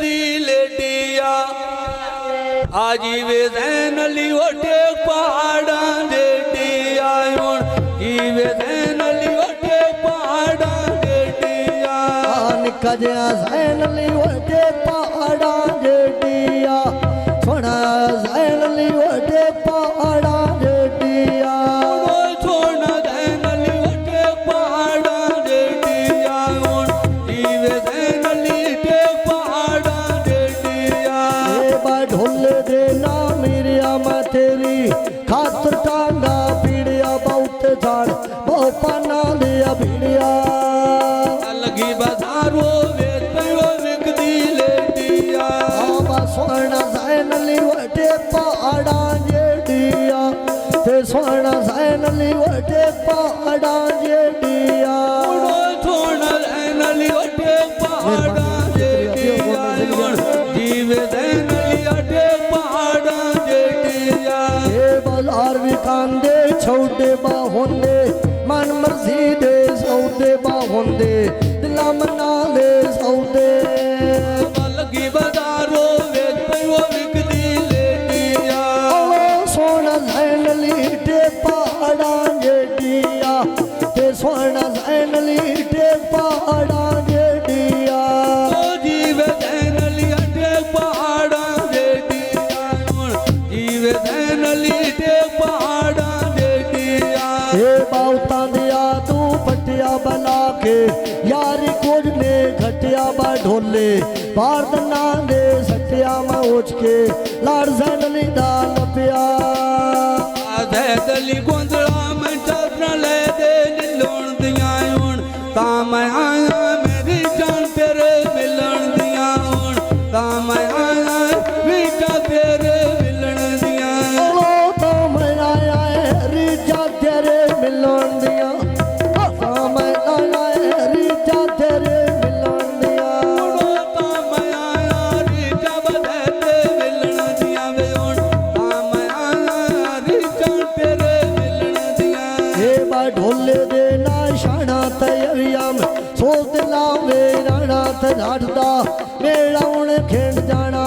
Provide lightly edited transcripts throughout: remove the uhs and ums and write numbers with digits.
लेटिया आजी वे जैन अली ओटे पहाड़ा लेटिया वे जैन अली ओटे पहाड़ा लेटिया निकलिया जैन अली ओटे पहाड़ा लेटिया सोना जैन अली ओटे पहाड़ा लेटिया सोना जैन अली ओटे पहाड़ा लेटिया वे जैन अली ओटे पहाड़ा लेटिया ढोल देना मेरिया मैं तेरी खातर टांगा पीड़िया बहुत झाड़ बहुत पाना लिया भीड़िया लगी बाजारो वेद पयो विकदी लेटिया सोना जैन अली वटे पहाड़ा जेडिया ते सोना जैन अली वटे पहाड़ा जेडिया सोना जैन अली वटे पहाड़ा जेडिया जीव जैन अली वटे पहाड़ा जेडिया ये बाजार भी कांदे छोटे बाहोंदे मन मर्जी दे सौदे बाहोंदे दिला मना दे सौदे लगी बाजारो वेद पयो विकदी लेटिया सोना जैन अली ते पहाड़ा जेडिया ते सोना जैन अली ते पहाड़ा जेडिया जीव जैन अली वटे पहाड़ा जेडिया जीव जैन अली ते पहाड़ा जेडिया ये बाउता दिया तू पटिया बना के यारी कोज ने घटिया बा ढोले बार दना दे सटिया में उठ के लाड़ जैन अली दान पिया दली गोंदड़ा में चादर ले दे लोण दिया ता मैं आया मेरी जान तेरे मिलन दिया ता मैं आया बेटा तेरे मिलन दिया तो मैं आया रिजा तेरे मिलन दिया तो मैं आया रिजा तेरे मिलन दिया ता मैं आया रिजा बदले मिलन दिया वे ता मैं आया रिजा तेरे मिलन दिया हे बा ढोले दे ना शाना तयविया में सोच लावे राणा ते झाड़दा मेरा उन खेड़ जाना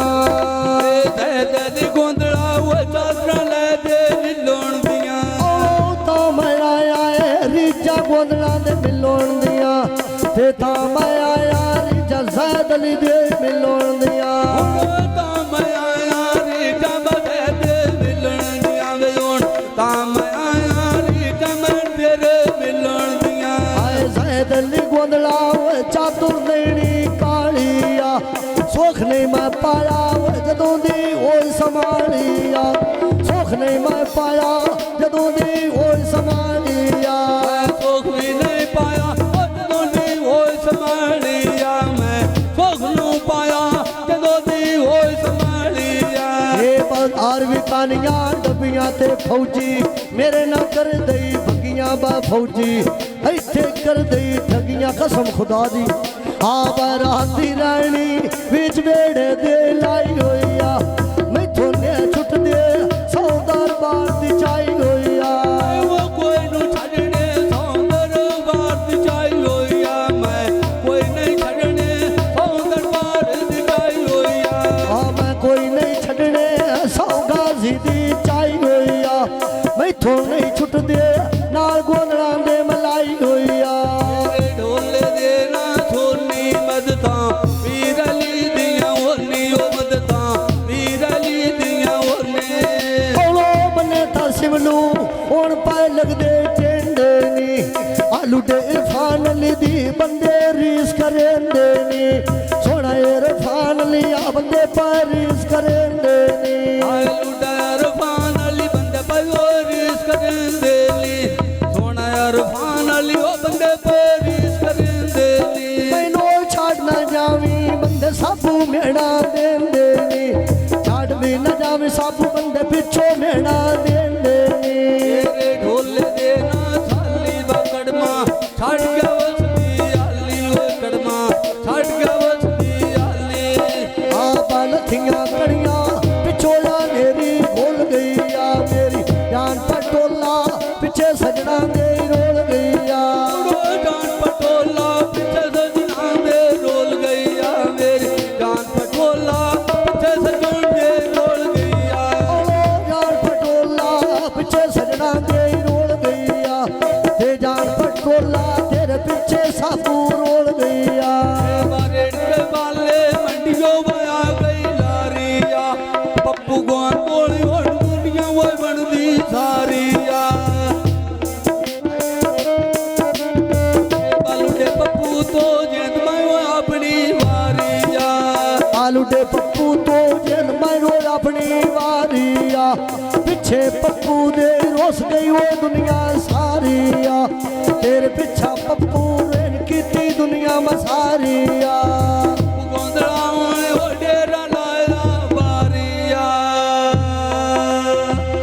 दली गोंदड़ा वो चादर ले दे लोण दिया तो मैं आया रिजा गोंदना दे मिलोण दिया ते ता मैं आया रिजा जैद अली दे मिलोण दिया ता मैं आया रिजा बदले मिलन दिया वे ता मैं आया रिजा मैं तेरे मिलन दिया आए जैद अली गोंदला चातुर देनी कालिया सुख नहीं मैं पाया जदों दी ओए संभालिया सुख नहीं मैं पाया जदों दी ओए संभालिया सुख भी नहीं पाया जदों दी ओए संभालिया मैं सुख नू पाया जदों दी ओए संभालिया ये बाजार भी कानिया डबियां ते फौजी मेरे ना कर दई भगियां बा फौजी ऐथे कर दई ठगियां कसम खुदा दी राती रानी बिच बेड़े दे लाई होइया मैथों ने छुट दे सौदार बार दी चाई होइया वो कोई नू छड़ने सौंदर बार दी चाई होइया मैं कोई नहीं छड़ने सौंदर बार दी चाई होइया मैं कोई नहीं छड़ने सौगाजी दी चाई होइया मैथों नहीं छुट दे नाल गोंदड़ा दे मलाई होइया ढोले देना सोनी मदता पीर अली दिया होनी ओ मदता पीर अली दिया होने ओलो बने था सिमलू हुण पाए लगदे टेंडे नी आलू दे इरफान अली दी बंदे रीस करेंदे नी सोना इरफान अली आ बंदे पर रीस करेंदे नी आलू डर फान अली बंदे पर रीस करेंदे ली सोना इरफान अली ओ बंदे पर रीस करेंदे ली मैनू छाड़ ना जावी बंदे साबू मेड़ा देंदे नी छाड़ भी ना जावी साबू बंदे पिछो मेड़ा देंदे नी तेरे ढोले देना थाली बकड़मा छाड़ गया वसदी आली वो कड़मा छाड़ गया वसदी आली आ बाल थियां कड़ियां पिछोया मेरी भूल गई आ मेरी जान पटोला पीछे सजना दे रोल गई आ जान पटोला पीछे सजना दे रोल गई आ मेरी जान पटोला तो जिंद मैं अपनी वारी आ आलू दे पप्पू तो जिन मैनू अपनी वारी आ पिछे पप्पू दे रोस गई वो दुनिया सारी आ तेरे पिछा पप्पू रेन कीती दुनिया मसारी आ